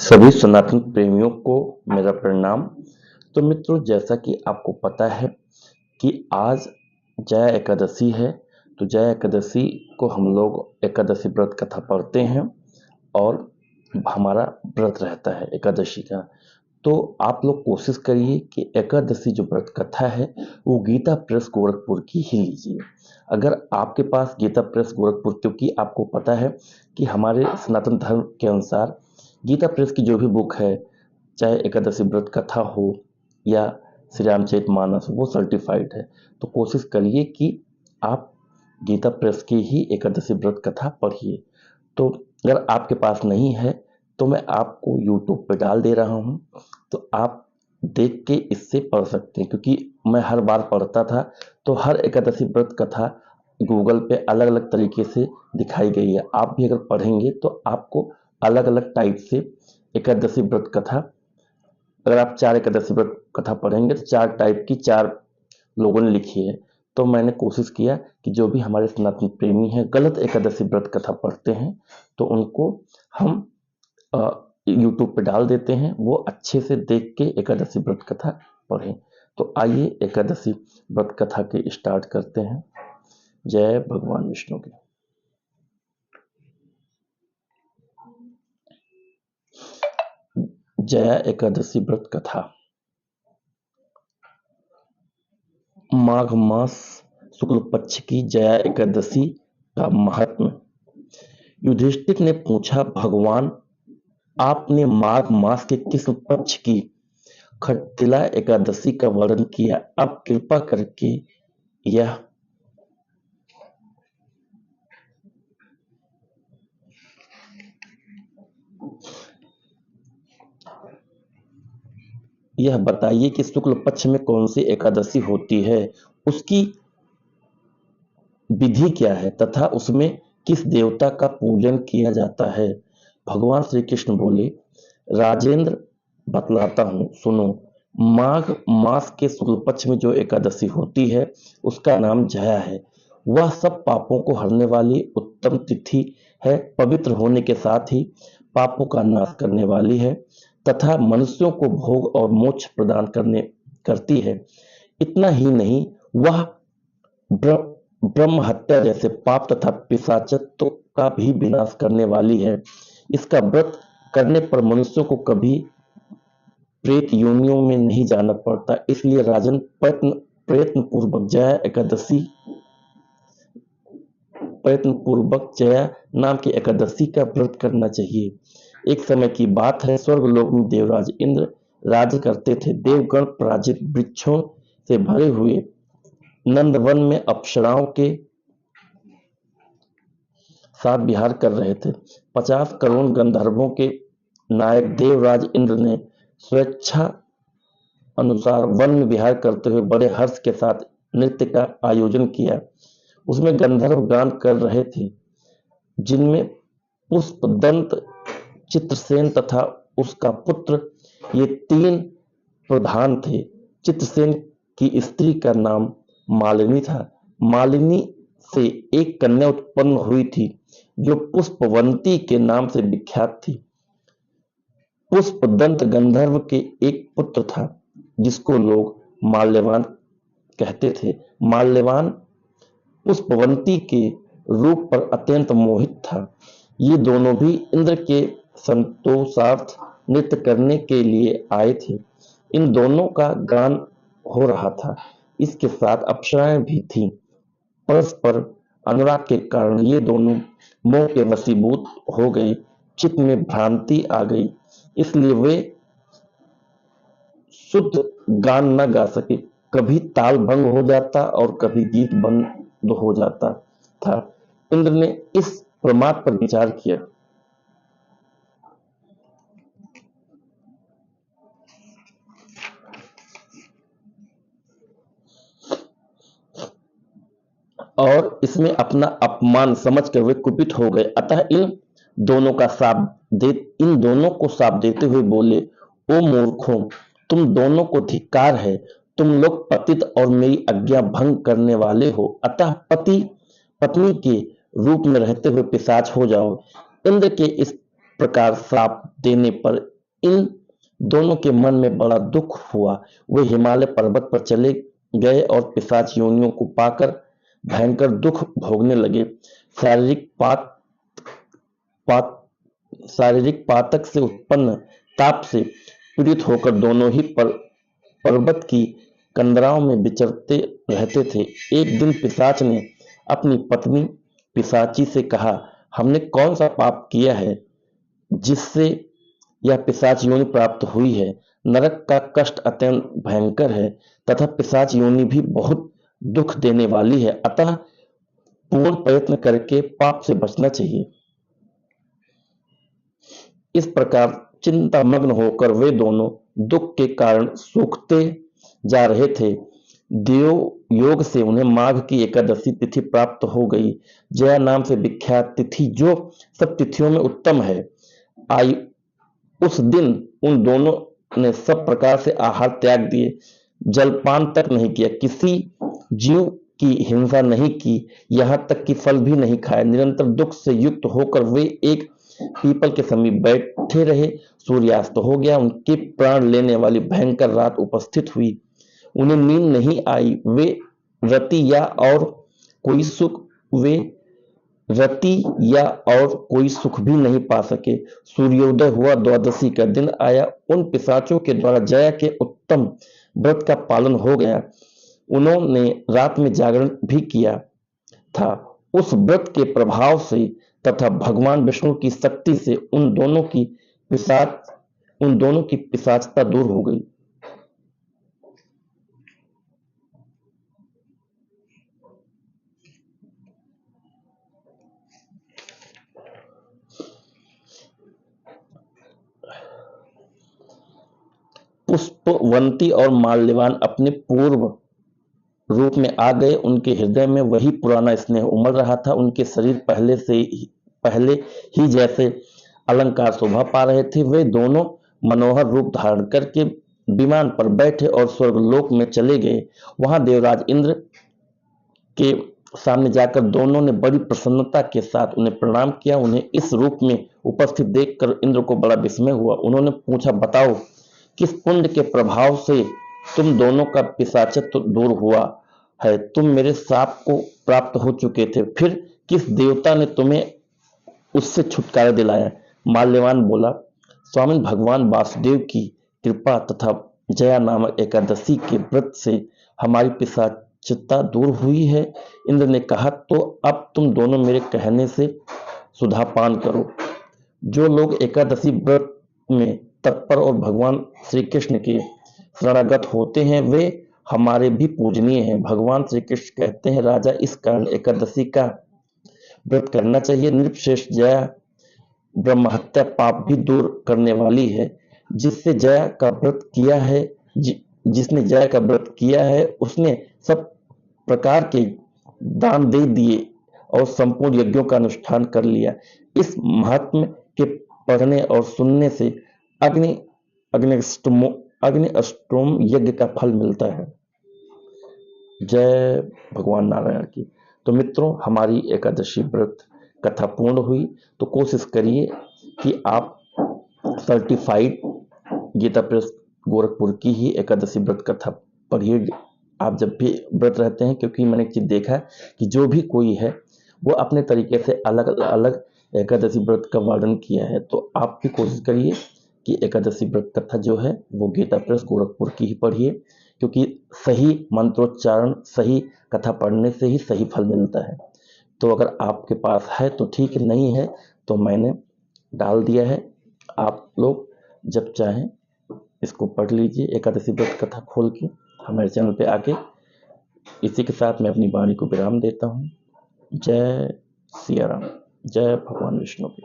सभी सनातन प्रेमियों को मेरा प्रणाम। तो मित्रों, जैसा कि आपको पता है कि आज जया एकादशी है। तो जया एकादशी को हम लोग एकादशी व्रत कथा पढ़ते हैं और हमारा व्रत रहता है एकादशी का। तो आप लोग कोशिश करिए कि एकादशी जो व्रत कथा है वो गीता प्रेस गोरखपुर की ही लीजिए। अगर आपके पास गीता प्रेस गोरखपुर, क्योंकि आपको पता है कि हमारे सनातन धर्म के अनुसार गीता प्रेस की जो भी बुक है, चाहे एकादशी व्रत कथा हो या श्री रामचरितमानस, वो सर्टिफाइड है। तो कोशिश करिए कि आप गीता प्रेस की ही एकादशी व्रत कथा पढ़िए। तो अगर आपके पास नहीं है तो मैं आपको यूट्यूब पे डाल दे रहा हूँ, तो आप देख के इससे पढ़ सकते हैं। क्योंकि मैं हर बार पढ़ता था तो हर एकादशी व्रत कथा गूगल पे अलग अलग तरीके से दिखाई गई है। आप भी अगर पढ़ेंगे तो आपको अलग अलग टाइप से एकादशी व्रत कथा, अगर आप 4 एकादशी व्रत कथा पढ़ेंगे तो 4 टाइप की 4 लोगों ने लिखी है। तो मैंने कोशिश किया कि जो भी हमारे सनातन प्रेमी हैं गलत एकादशी व्रत कथा पढ़ते हैं तो उनको हम यूट्यूब पे डाल देते हैं, वो अच्छे से देख के एकादशी व्रत कथा पढ़ें। तो आइए एकादशी व्रत कथा के स्टार्ट करते हैं। जय भगवान विष्णु की। जया एकादशी व्रत कथा। माघ मास शुक्ल पक्ष की जया एकादशी का महात्म्य। युधिष्ठिर ने पूछा, भगवान, आपने माघ मास के किस पक्ष की खट्टिला एकादशी का वर्णन किया? अब कृपा करके यह बताइए कि शुक्ल पक्ष में कौन सी एकादशी होती है, उसकी विधि क्या है तथा उसमें किस देवता का पूजन किया जाता है? भगवान श्री कृष्ण बोले, राजेंद्र, बतलाता हूँ, सुनो। माघ मास के शुक्ल पक्ष में जो एकादशी होती है उसका नाम जया है। वह सब पापों को हरने वाली उत्तम तिथि है। पवित्र होने के साथ ही पापों का नाश करने वाली है तथा मनुष्यों को भोग और मोक्ष प्रदान करती है। इतना ही नहीं, वह ब्रह्म हत्या जैसे पाप तथा पिशाचत्व का भी विनाश करने वाली है। इसका व्रत करने पर मनुष्यों को कभी प्रेत योनियों में नहीं जाना पड़ता। इसलिए राजन, प्रयत्न पूर्वक जया नाम की एकादशी का व्रत करना चाहिए। एक समय की बात है, स्वर्गलोक में देवराज इंद्र राज्य करते थे। देवगण पराजित वृक्षों से भरे हुए नंदवन में अप्सराओं के साथ विहार कर रहे थे। 50 करोड़ गंधर्वों के नायक देवराज इंद्र ने स्वेच्छा अनुसार वन में विहार करते हुए बड़े हर्ष के साथ नृत्य का आयोजन किया। उसमें गंधर्व गान कर रहे थे, जिनमें पुष्पदंत, चित्रसेन तथा उसका पुत्र, ये 3 प्रधान थे। चित्रसेन की स्त्री का नाम मालिनी था। मालिनी से एक कन्या उत्पन्न हुई थी जो पुष्पवंती के नाम से विख्यात थी। पुष्पदंत गंधर्व के एक पुत्र था जिसको लोग माल्यवान कहते थे। माल्यवान पुष्पवंती के रूप पर अत्यंत मोहित था। ये दोनों भी इंद्र के संतोषार्थ नृत्य करने के लिए आए थे। इन दोनों का गान हो रहा था। इसके साथ अप्सराएं भी थीं। परस्पर अनुराग के कारण ये दोनों मोह के वशीभूत हो गए। चित्त में भ्रांति आ गई, इसलिए वे शुद्ध गान न गा सके। कभी ताल भंग हो जाता और कभी गीत बंद हो जाता था। इंद्र ने इस प्रमाद पर विचार किया। और इसमें अपना अपमान समझकर वे कुपित हो गए। अतः इन दोनों को शाप देते हुए बोले, ओ मूर्खों, तुम दोनों को धिक्कार है। तुम लोग पतित और मेरी आज्ञा भंग करने वाले हो। अतः पति पत्नी के रूप में रहते हुए पिशाच हो जाओ। इंद्र के इस प्रकार शाप देने पर इन दोनों के मन में बड़ा दुख हुआ। वे हिमालय पर्वत पर चले गए और पिशाच योनियों को पाकर भयंकर दुख भोगने लगे। शारीरिक पात, पात शारीरिक पातक से उत्पन्न ताप से पीड़ित होकर दोनों ही पर्वत की कंदराओं में विचरते रहते थे। एक दिन पिशाच ने अपनी पत्नी पिशाची से कहा, हमने कौन सा पाप किया है जिससे यह पिशाच योनि प्राप्त हुई है? नरक का कष्ट अत्यंत भयंकर है तथा पिशाच योनि भी बहुत दुख देने वाली है, अतः पूर्ण प्रयत्न करके पाप से बचना चाहिए। इस प्रकार चिंतामग्न होकर वे दोनों दुख के कारण सूखते जा रहे थे। देव योग से उन्हें माघ की एकादशी तिथि प्राप्त हो गई। जया नाम से विख्यात तिथि जो सब तिथियों में उत्तम है आई। उस दिन उन दोनों ने सब प्रकार से आहार त्याग दिए, जलपान तक नहीं किया, किसी जीव की हिंसा नहीं की, यहाँ तक कि फल भी नहीं खाया। निरंतर दुख से युक्त होकर वे एक पीपल के समीप बैठे रहे। सूर्यास्त हो गया, उनके प्राण लेने वाली भयंकर रात उपस्थित हुई। उन्हें नींद नहीं आई। वे रति या और कोई सुख भी नहीं पा सके। सूर्योदय हुआ, द्वादशी का दिन आया। उन पिशाचों के द्वारा जया के उत्तम व्रत का पालन हो गया। उन्होंने रात में जागरण भी किया था। उस व्रत के प्रभाव से तथा भगवान विष्णु की शक्ति से उन दोनों की पिशाचता दूर हो गई। पुष्पवंती और माल्यवान अपने पूर्व रूप में आ गए। उनके हृदय में वही पुराना स्नेह उमड़ रहा था। उनके शरीर पहले ही जैसे अलंकार शोभा पा रहे थे। वे दोनों मनोहर रूप धारण करके विमान पर बैठे और स्वर्गलोक में चले गए। वहां देवराज इंद्र के सामने जाकर दोनों ने बड़ी प्रसन्नता के साथ उन्हें प्रणाम किया। उन्हें इस रूप में उपस्थित देखकर इंद्र को बड़ा विस्मय हुआ। उन्होंने पूछा, बताओ किस पुण्य के प्रभाव से तुम दोनों का पिशाचत्व दूर हुआ है? तुम मेरे शाप को प्राप्त हो चुके थे, फिर किस देवता ने तुम्हें उससे छुटकारा दिलाया? माल्यवान बोला, स्वामी भगवान वासुदेव की कृपा तथा जया नामक एकादशी के व्रत से हमारी पिशाचता दूर हुई है। इंद्र ने कहा, तो अब तुम दोनों मेरे कहने से सुधापान करो। जो लोग एकादशी व्रत में तत्पर और भगवान श्री कृष्ण के शरणागत होते हैं वे हमारे भी पूजनीय हैं। भगवान श्री कृष्ण कहते हैं, राजा इस कारण एकादशी का व्रत करना चाहिए। नृपश्रेष्ठ जया ब्रह्महत्या पाप भी दूर करने वाली है। जिसने जया का व्रत किया है उसने सब प्रकार के दान दे दिए और संपूर्ण यज्ञों का अनुष्ठान कर लिया। इस महात्म्य के पढ़ने और सुनने से अग्नि अष्टोम यज्ञ का फल मिलता है। जय भगवान नारायण की। तो मित्रों, हमारी एकादशी व्रत कथा पूर्ण हुई। तो कोशिश करिए कि आप सर्टिफाइड गीता प्रेस गोरखपुर की ही एकादशी व्रत कथा पढ़िए आप जब भी व्रत रहते हैं, क्योंकि मैंने एक चीज देखा कि जो भी कोई है वो अपने तरीके से अलग अलग एकादशी व्रत का वर्णन किया है। तो आप भी कोशिश करिए कि एकादशी व्रत कथा जो है वो गीता प्रेस गोरखपुर की ही पढ़िए, क्योंकि सही मंत्रोच्चारण सही कथा पढ़ने से ही सही फल मिलता है। तो अगर आपके पास है तो ठीक, नहीं है तो मैंने डाल दिया है। आप लोग जब चाहें इसको पढ़ लीजिए, एकादशी व्रत कथा खोल के हमारे चैनल पे आके। इसी के साथ मैं अपनी वाणी को विराम देता हूँ। जय सिया राम, जय भगवान विष्णु की।